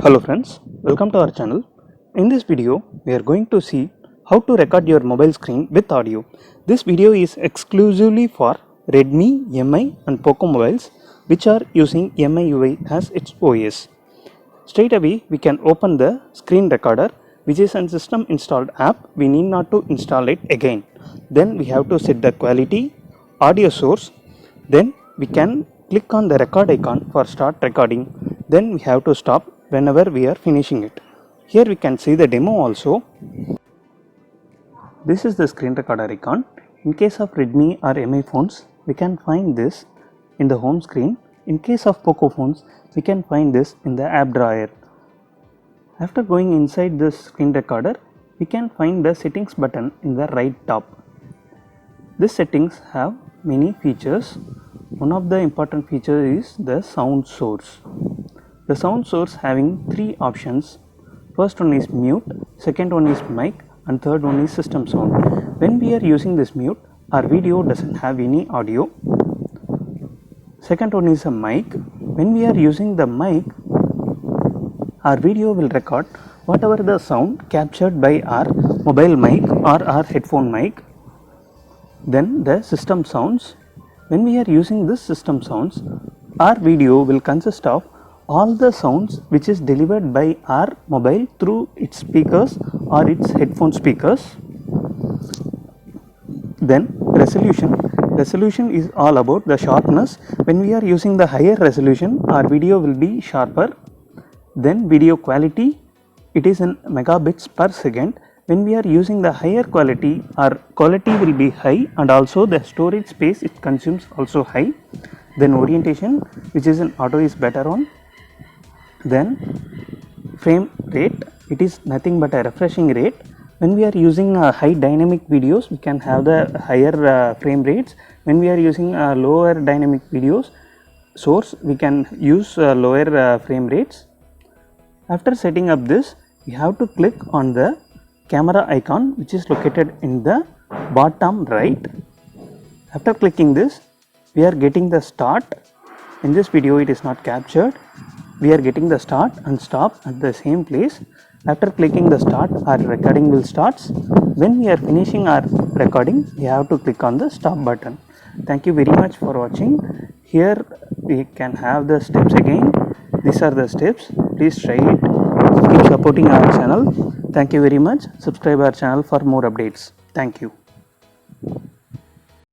Hello friends, welcome to our channel. In this video, we are going to see how to record your mobile screen with audio. This video is exclusively for Redmi, Mi and Poco mobiles which are using Miui as its OS. Straight away, we can open the screen recorder, which is a system installed app. We need not to install it again. Then we have to set the quality, audio source. Then we can click on the record icon for start recording. Then we have to stop whenever we are finishing it. Here we can see the demo also. This is the screen recorder icon. In case of Redmi or Mi phones, we can find this in the home screen. In case of Poco phones, we can find this in the app drawer. After going inside this screen recorder, we can find the settings button in the right top. These settings have many features. One of the important features is the sound source. The sound source having three options. First one is mute, second one is mic, and third one is system sound. When we are using this mute, our video doesn't have any audio. Second one is a mic. When we are using the mic, our video will record whatever the sound captured by our mobile mic or our headphone mic. Then the system sounds. When we are using this system sounds, our video will consist of all the sounds which is delivered by our mobile through its speakers or its headphone speakers. Then resolution. Resolution is all about the sharpness. When we are using the higher resolution, our video will be sharper. Then video quality, it is in megabits per second. When we are using the higher quality, our quality will be high and also the storage space it consumes also high. Then orientation, which is an auto is better on. Then frame rate, it is nothing but a refreshing rate. When we are using high dynamic videos, we can have the higher frame rates. When we are using lower dynamic videos source, we can use lower frame rates. After setting up this, we have to click on the camera icon which is located in the bottom right. After clicking this, we are getting the start. In this video it is not captured. We are getting the start and stop at the same place. After clicking the start, our recording will start. When we are finishing our recording, we have to click on the stop button. Thank you very much for watching. Here we can have the steps again. These are the steps. Please try it. Keep supporting our channel. Thank you very much. Subscribe our channel for more updates. Thank you.